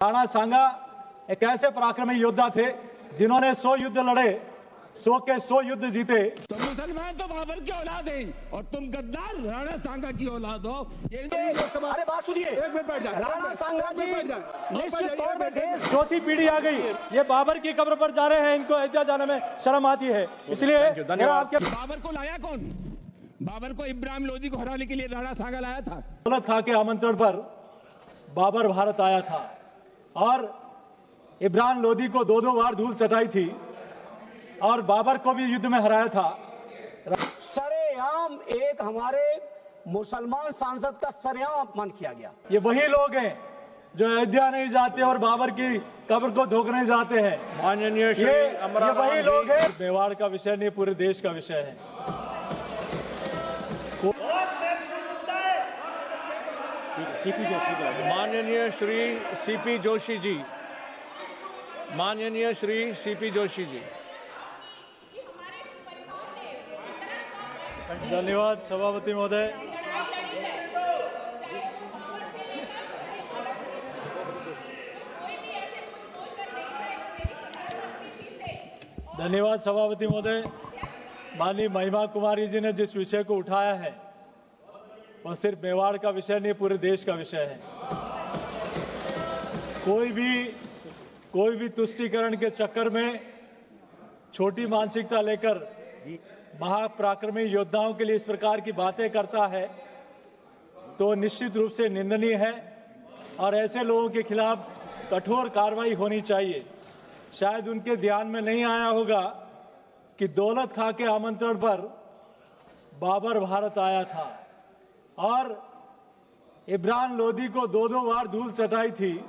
राणा सांगा एक ऐसे पराक्रमी योद्धा थे जिन्होंने 100 युद्ध लड़े, 100 के 100 युद्ध जीते। तो मुसलमान तो बाबर की औलाद है और तुम गद्दार राणा सांगा की औलाद हो। अरे बात सुनिए, एक मिनट बैठ जाए। राणा सांगा जी निश्चित तौर पर देश चौथी पीढ़ी आ गई, ये बाबर की कब्र पर जा रहे हैं, इनको अयोध्या जाने में शर्म आती है। इसलिए मेरा आपके बाबर को लाया कौन? बाबर को इब्राहिम लोदी को हराने के लिए राणा सांगा लाया था। दौलत खां के आमंत्रण पर बाबर भारत आया था और इब्राहिम लोदी को 2-2 बार धूल चटाई थी और बाबर को भी युद्ध में हराया था। सरेआम एक हमारे मुसलमान सांसद का सरेआम अपमान किया गया। ये वही लोग हैं जो अयोध्या नहीं जाते और बाबर की कब्र को धोखने जाते हैं। माननीय श्री ये वही लोग हैं। मेवाड़ का विषय नहीं, पूरे देश का विषय है। माननीय श्री सीपी जोशी जी, माननीय श्री सीपी जोशी जी। धन्यवाद सभापति महोदय। धन्यवाद सभापति महोदय। माननीय महिमा कुमारी जी ने जिस विषय को उठाया है वह सिर्फ मेवाड़ का विषय नहीं, पूरे देश का विषय है। कोई भी तुष्टीकरण के चक्कर में छोटी मानसिकता लेकर महापराक्रमी योद्धाओं के लिए इस प्रकार की बातें करता है तो निश्चित रूप से निंदनीय है और ऐसे लोगों के खिलाफ कठोर कार्रवाई होनी चाहिए। शायद उनके ध्यान में नहीं आया होगा कि दौलत खां के आमंत्रण पर बाबर भारत आया था और इब्राहिम लोदी को 2-2 बार धूल चटाई थी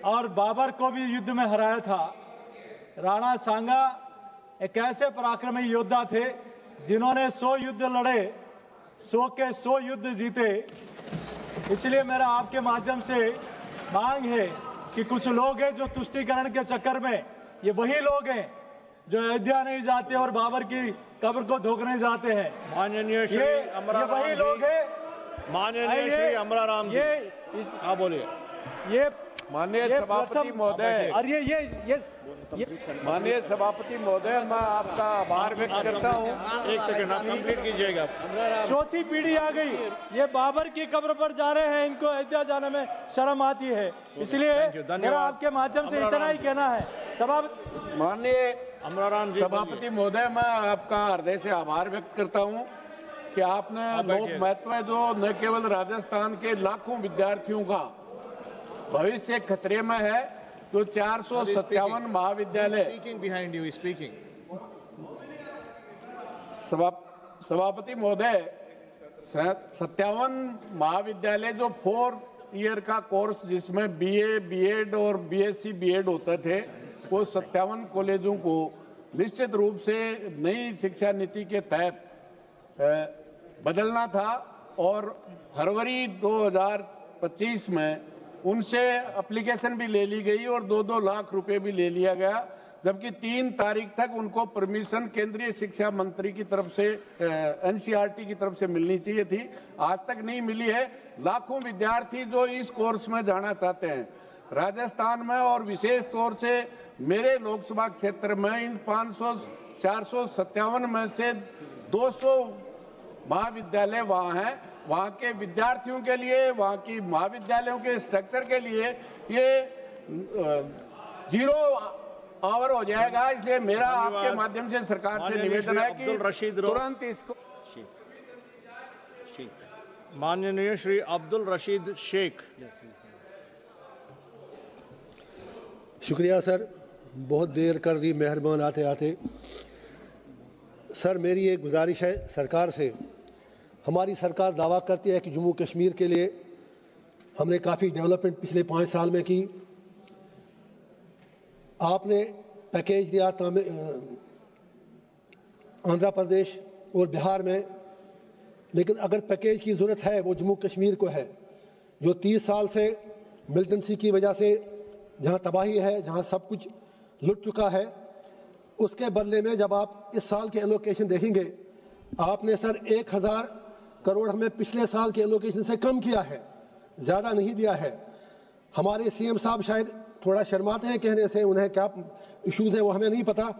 और बाबर को भी युद्ध में हराया था। राणा सांगा एक ऐसे पराक्रमी योद्धा थे जिन्होंने 100 युद्ध लड़े, 100 के 100 युद्ध जीते। इसलिए मेरा आपके माध्यम से मांग है कि कुछ लोग हैं जो तुष्टीकरण के चक्कर में, ये वही लोग हैं जो अयोध्या नहीं जाते और बाबर की कब्र को धोखने जाते हैं। माननीय श्री ये वही लोग हैं। माननीय श्री अमराराम जी, हाँ बोलिए। ये माननीय सभापति महोदय, और ये माननीय सभापति महोदय, मैं आपका आभार व्यक्त करता हूँ। एक सेकंड, आप कंप्लीट कीजिएगा। चौथी पीढ़ी आ गई, ये बाबर की कब्र पर जा रहे हैं, इनको अयोध्या जाने में शर्म आती है। इसलिए मेरा आपके माध्यम से इतना ही कहना है। सभापति माननीय अमराराम जी, सभापति महोदय, मैं आपका हृदय से आभार व्यक्त करता हूँ कि आपने लोक महत्व है जो न केवल राजस्थान के लाखों विद्यार्थियों का भविष्य खतरे में है, जो 457 महाविद्यालय बिहाइंड यू स्पीकिंग। सभापति महोदय, 57 महाविद्यालय जो 4 ईयर का कोर्स जिसमें बीए, बीएड और बीएससी बीएड होते थे, वो 57 कॉलेजों को निश्चित रूप से नई शिक्षा नीति के तहत बदलना था और फरवरी 2025 में उनसे एप्लीकेशन भी ले ली गई और 2-2 लाख रुपए भी ले लिया गया, जबकि 3 तारीख तक उनको परमिशन केंद्रीय शिक्षा मंत्री की तरफ से एनसीईआरटी की तरफ से मिलनी चाहिए थी, आज तक नहीं मिली है। लाखों विद्यार्थी जो इस कोर्स में जाना चाहते हैं राजस्थान में और विशेष तौर से मेरे लोकसभा क्षेत्र में इन 457 में से 200 महाविद्यालय वहां हैं। वहां के विद्यार्थियों के लिए, वहां की महाविद्यालयों के स्ट्रक्चर के लिए ये 0 आवर हो जाएगा। इसलिए मेरा आपके माध्यम से सरकार से निवेदन है कि तुरंत इसको। माननीय श्री अब्दुल रशीद शेख। शुक्रिया सर, बहुत देर कर दी मेहरबान आते आते। सर, मेरी एक गुजारिश है सरकार से। हमारी सरकार दावा करती है कि जम्मू कश्मीर के लिए हमने काफ़ी डेवलपमेंट पिछले 5 साल में की। आपने पैकेज दिया आंध्र प्रदेश और बिहार में, लेकिन अगर पैकेज की ज़रूरत है वो जम्मू कश्मीर को है, जो 30 साल से मिलिटेंसी की वजह से जहां तबाही है, जहां सब कुछ लुट चुका है, उसके बदले में जब आप इस साल के एलोकेशन देखेंगे, आपने सर 1000 करोड़ हमें पिछले साल के एलोकेशन से कम किया है, ज्यादा नहीं दिया है। हमारे सीएम साहब शायद थोड़ा शर्माते हैं कहने से, उन्हें क्या इश्यूज है वो हमें नहीं पता,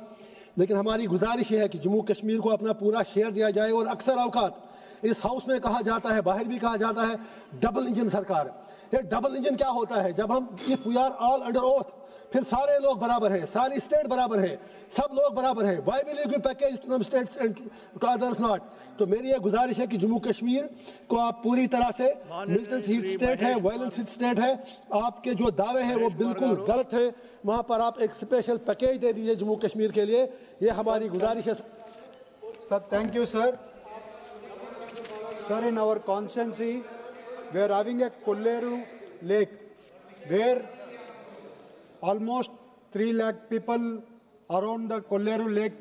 लेकिन हमारी गुजारिश है कि जम्मू कश्मीर को अपना पूरा शेयर दिया जाए। और अक्सर औकात इस हाउस में कहा जाता है, बाहर भी कहा जाता है, डबल इंजन सरकार। ये डबल इंजन क्या होता है? जब हम if we are all under oath, फिर सारे लोग बराबर हैं, सारी स्टेट बराबर है, सब लोग बराबर हैं। Why will you give package to some states and to others not? तो मेरी ये गुजारिश है कि जम्मू कश्मीर को आप पूरी तरह से, मिलिटेंट स्टेट है, वायलेंट स्टेट है, आपके जो दावे हैं वो बिल्कुल गलत है। वहां पर आप एक स्पेशल पैकेज दे दीजिए जम्मू कश्मीर के लिए, ये हमारी गुजारिश है। Sir, thank you sir. Sir, in our constituency, we are having a Kolleru lake where almost 3 lakh people around the Kolleru lake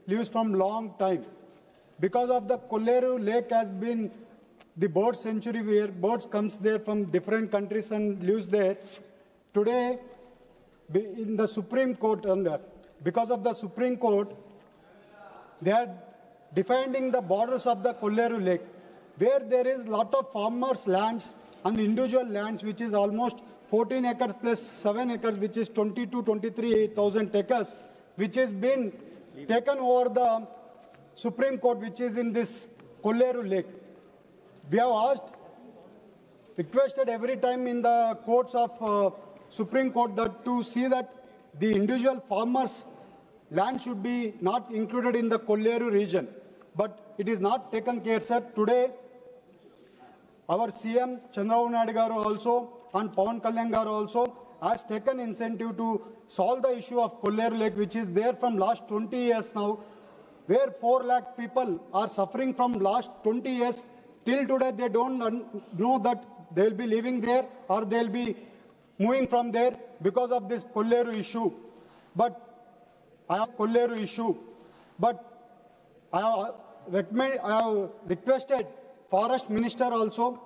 lives from long time. Because of the Kolleru lake has been the bird sanctuary where birds comes there from different countries and lives there. Today, in the Supreme Court, and because of the Supreme Court, they are defining the borders of the Kolleru lake, where there is lot of farmers' lands and individual lands, which is almost 14 acres plus 7 acres, which is 23,000 acres, which has been taken over the Supreme Court, which is in this Kolleru lake. We have asked, requested every time in the courts of Supreme Court that to see that the individual farmers' land should be not included in the Kolleru region. But it is not taken care, sir. Today, our CM Chandrababu Naidu garu also and Pawan Kalyan garu also has taken incentive to solve the issue of Kolleru lake, which is there from last 20 years now, where 4 lakh people are suffering from last 20 years. Till today, they don't know that they will be living there or they will be moving from there because of this Kolleru issue. But I have requested Forest Minister also.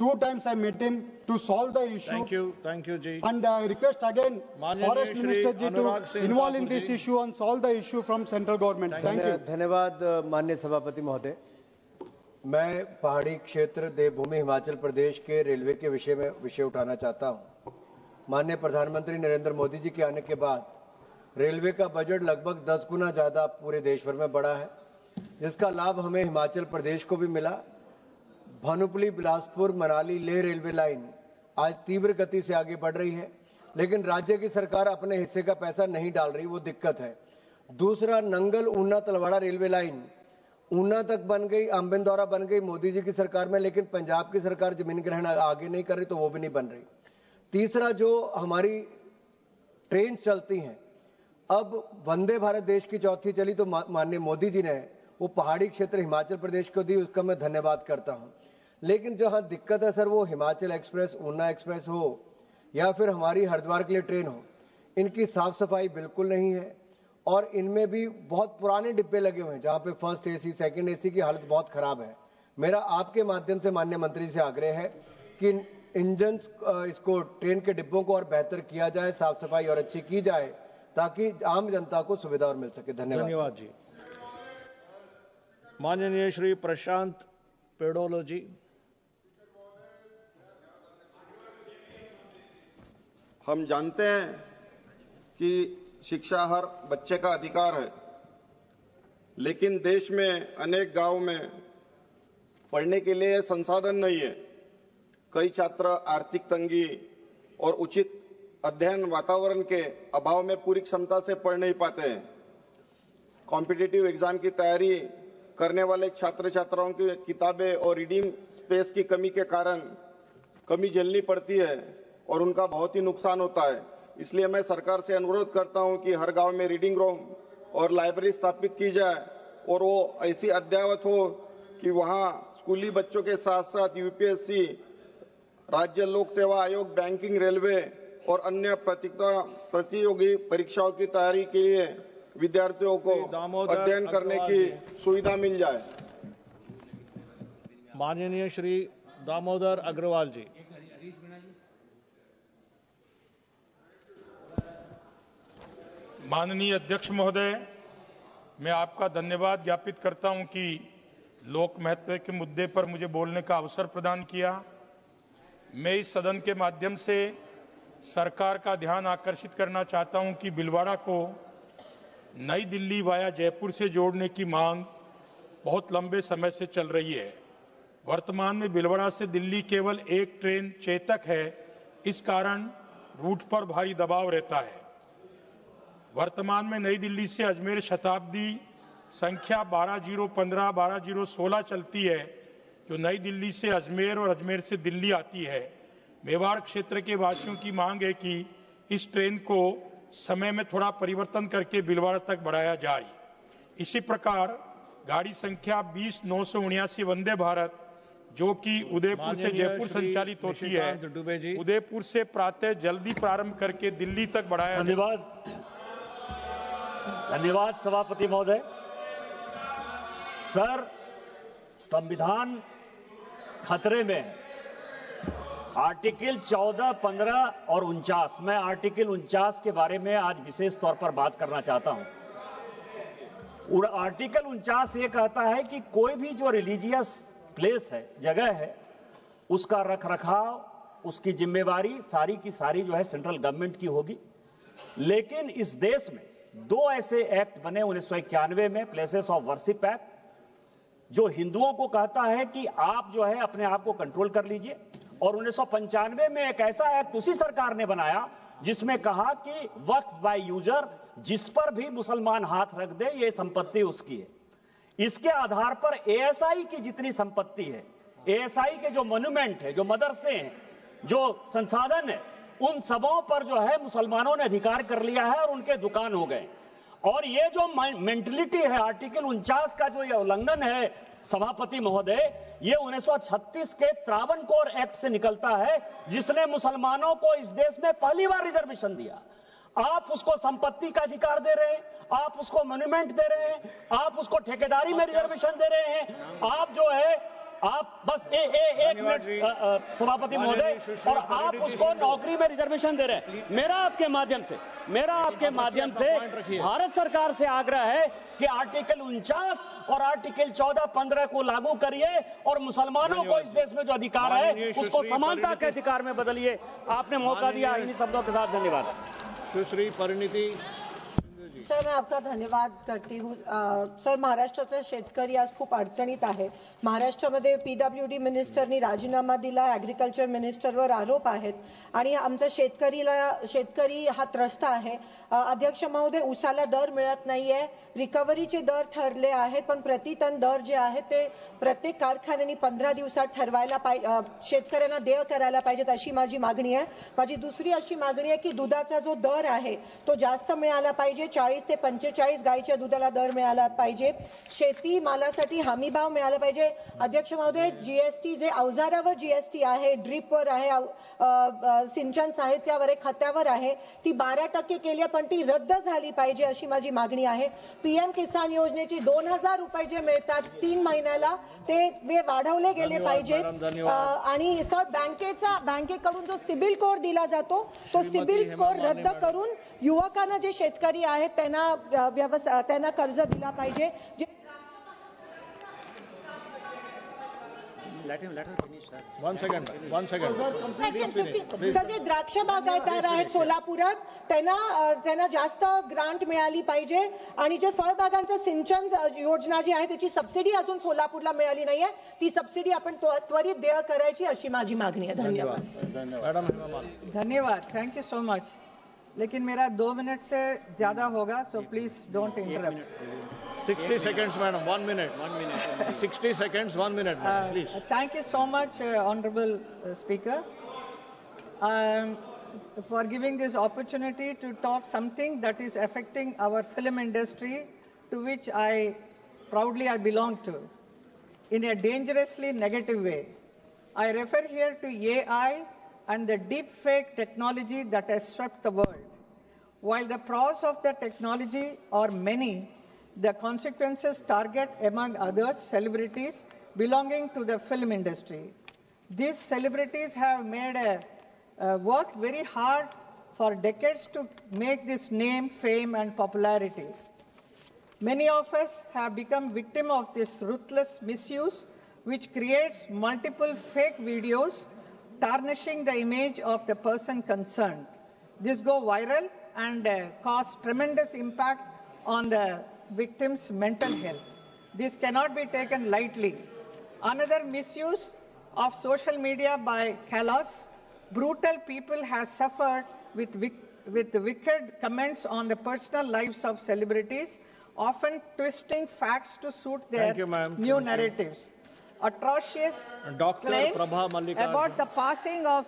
2 times I met him to solve the issue. Thank you, Ji. And I request again Forest Shri Minister Ji Anurag to Singh involve in Thakur this Ji. issue and solve the issue from central government. Thank you. धन्यवाद माननीय सभापति महोदय। मैं पहाड़ी क्षेत्र देवभूमि हिमाचल प्रदेश के railway के विषय उठाना चाहता हूं। माननीय प्रधानमंत्री नरेंद्र मोदी जी के आने के बाद रेलवे का बजट लगभग 10 गुना ज्यादा पूरे देश भर में बढ़ा है, जिसका लाभ हमें हिमाचल प्रदेश को भी मिला। भानुपल्ली बिलासपुर मनाली लेह रेलवे लाइन आज तीव्र गति से आगे बढ़ रही है, लेकिन राज्य की सरकार अपने हिस्से का पैसा नहीं डाल रही, वो दिक्कत है। दूसरा, नंगल ऊना तलवाड़ा रेलवे लाइन ऊना तक बन गई, अम्बिंदौरा बन गई मोदी जी की सरकार में, लेकिन पंजाब की सरकार जमीन ग्रहण आगे नहीं कर रही, तो वो भी नहीं बन रही। तीसरा, जो हमारी ट्रेन चलती हैं, अब वंदे भारत देश की चौथी चली तो माननीय मोदी जी ने वो पहाड़ी क्षेत्र हिमाचल प्रदेश को दी, उसका मैं धन्यवाद करता हूं। लेकिन जो हाँ दिक्कत है सर, वो हिमाचल एक्सप्रेस, ऊना एक्सप्रेस हो या फिर हमारी हरिद्वार के लिए ट्रेन हो, इनकी साफ सफाई बिल्कुल नहीं है और इनमें भी बहुत पुराने डिब्बे लगे हुए हैं, जहां पे फर्स्ट एसी सेकंड एसी की हालत बहुत खराब है। मेरा आपके माध्यम से माननीय मंत्री से आग्रह है कि इंजन इसको ट्रेन के डिब्बों को और बेहतर किया जाए, साफ सफाई और अच्छी की जाए, ताकि आम जनता को सुविधा और मिल सके। धन्यवाद जी। माननीय श्री प्रशांत पेड़ोलो जी। हम जानते हैं कि शिक्षा हर बच्चे का अधिकार है, लेकिन देश में अनेक गांव में पढ़ने के लिए संसाधन नहीं है। कई छात्र आर्थिक तंगी और उचित अध्ययन वातावरण के अभाव में पूरी क्षमता से पढ़ नहीं पाते हैं। कॉम्पिटिटिव एग्जाम की तैयारी करने वाले छात्र छात्राओं की किताबें और रीडिंग स्पेस की कमी के कारण कमी झेलनी पड़ती है और उनका बहुत ही नुकसान होता है। इसलिए मैं सरकार से अनुरोध करता हूं कि हर गांव में रीडिंग रूम और लाइब्रेरी स्थापित की जाए और वो ऐसी अद्ययावत हो कि वहां स्कूली बच्चों के साथ साथ यूपीएससी, राज्य लोक सेवा आयोग, बैंकिंग, रेलवे और अन्य प्रतियोगी परीक्षाओं की तैयारी के लिए विद्यार्थियों को अध्ययन करने की सुविधा मिल जाए। माननीय श्री दामोदर अग्रवाल जी। माननीय अध्यक्ष महोदय, मैं आपका धन्यवाद ज्ञापित करता हूं कि लोक महत्व के मुद्दे पर मुझे बोलने का अवसर प्रदान किया। मैं इस सदन के माध्यम से सरकार का ध्यान आकर्षित करना चाहता हूं कि भीलवाड़ा को नई दिल्ली वाया जयपुर से जोड़ने की मांग बहुत लंबे समय से चल रही है। वर्तमान में भीलवाड़ा से दिल्ली केवल एक ट्रेन चेतक है, इस कारण रूट पर भारी दबाव रहता है। वर्तमान में नई दिल्ली से अजमेर शताब्दी संख्या 12015, 12016 चलती है, जो नई दिल्ली से अजमेर और अजमेर से दिल्ली आती है। मेवाड़ क्षेत्र के वासियों की मांग है कि इस ट्रेन को समय में थोड़ा परिवर्तन करके भीलवाड़ा तक बढ़ाया जाए। इसी प्रकार गाड़ी संख्या 20979 वंदे भारत, जो कि उदयपुर से जयपुर संचालित होती है, उदयपुर से प्रातः जल्दी प्रारंभ करके दिल्ली तक बढ़ाया। धन्यवाद सभापति महोदय। सर, संविधान खतरे में है। आर्टिकल 14, 15 और 49, मैं आर्टिकल 49 के बारे में आज विशेष तौर पर बात करना चाहता हूं। और आर्टिकल 49 ये कहता है कि कोई भी जो रिलीजियस प्लेस है, जगह है, उसका रखरखाव, उसकी जिम्मेवारी सारी की सारी जो है सेंट्रल गवर्नमेंट की होगी। लेकिन इस देश में दो ऐसे एक्ट बने 1991 में, प्लेसेस ऑफ वर्शिप एक्ट, जो हिंदुओं को कहता है कि आप जो है अपने आप को कंट्रोल कर लीजिए, और 1995 में एक ऐसा एक्ट उसी सरकार ने बनाया जिसमें कहा कि वक्फ बाय यूजर, जिस पर भी मुसलमान हाथ रख दे ये संपत्ति उसकी है। इसके आधार पर एएसआई की जितनी संपत्ति है, एएसआई के जो मॉन्यूमेंट है, जो मदरसे हैं, जो संसाधन है, उन सबों पर जो है मुसलमानों ने अधिकार कर लिया है और उनके दुकान हो गए। और ये जो मेंटलिटी है, आर्टिकल 49 का जो ये उल्लंघन है सभापति महोदय, ये 1936 के त्रावणकोर एक्ट से निकलता है, जिसने मुसलमानों को इस देश में पहली बार रिजर्वेशन दिया। आप उसको संपत्ति का अधिकार दे रहे हैं, आप उसको मॉन्यूमेंट दे रहे हैं, आप उसको ठेकेदारी में रिजर्वेशन दे रहे हैं, आप जो है आप बस एक मिनट सभापति महोदय, और आप उसको नौकरी में रिजर्वेशन दे रहे हैं। मेरा आपके माध्यम से भारत सरकार से आग्रह है कि आर्टिकल 49 और आर्टिकल 14, 15 को लागू करिए और मुसलमानों को इस देश में जो अधिकार है उसको समानता के अधिकार में बदलिए। आपने मौका दिया, इन्हीं शब्दों के साथ धन्यवाद। सुश्री परिणिती। सर, मैं आपका धन्यवाद करती हूँ। सर, महाराष्ट्राचा शेतकरी आज खूप अडचणीत आहे। महाराष्ट्रामध्ये पीडब्ल्यूडी मिनिस्टरनी राजीनामा दिला, ॲग्रिकल्चर मिनिस्टरवर आरोप आहेत आणि आमचा शेतकरी हा त्रस्त आहे। अध्यक्ष महोदय, ऊसाला दर मिळत नाहीये, रिकव्हरीचे दर ठरले आहेत, पण प्रतिटन दर जे आहे ते प्रत्येक कारखान्याने 15 दिवसात ठरवायला शेतकऱ्यांना देय करायला पाहिजेत, अशी माझी मागणी आहे। माझी दुसरी अशी मागणी आहे की दुधाचा जो दर आहे तो जास्त मिळाला पाहिजे, 40 ते 45 गाईच्या दुधाला दर मिळाला पाहिजे। शेती मालासाठी हमी भाव मिळाला पाहिजे। अध्यक्ष महोदय, जीएसटी जे अवजारावर जीएसटी आहे, ड्रीपवर आहे, सिंचन साहित्यावर आहे, खतावर आहे, ती 12% केली पण ती रद्द झाली पाहिजे, अशी माझी मागणी आहे। पीएम किसान योजनेची 2000 रुपये जे मिळतात 3 महिन्याला ते वाढवले गेले पाहिजेत। आणि सर, बँकेकडून जो सिबिल स्कोर दिला जातो तो सिबिल स्कोर रद्द करून युवकांना, जे शेतकरी आहेत त्यांना कर्ज दिला पाहिजे। One second. सर, जे द्राक्ष बागायतदार आहेत सोलापुरात त्यांना जास्त ग्रांट मिळाली पाहिजे आणि जे फळबागांचं सिंचन योजना जी आहे त्याची सबसिडी अजून सोलापूरला मिळाली नाहीये, ती सबसिडी आपण त्वरित देय करायची, अशी माझी मागणी आहे। धन्यवाद। धन्यवाद, थैंक यू सो मच। लेकिन मेरा 2 मिनट से ज्यादा होगा, so please don't interrupt. 60 seconds, madam. 1 minute. 60 seconds, 1 minute, please. Thank you so much, Honorable Speaker, for giving this opportunity to talk something that is affecting our film industry, to which I proudly belong to, in a dangerously negative way. I refer here to AI and the deep fake technology that has swept the world. While the pros of the technology are many, the consequences target, among others, celebrities belonging to the film industry. These celebrities have worked very hard for decades to make this name, fame, and popularity. Many of us have become victim of this ruthless misuse, which creates multiple fake videos tarnishing the image of the person concerned. This go viral and cause tremendous impact on the victim's mental health. This cannot be taken lightly. Another misuse of social media by callous, brutal people has suffered with wicked comments on the personal lives of celebrities, often twisting facts to suit their new narratives. Atrocious Dr. claims Prabha Mallikarjun. about the passing of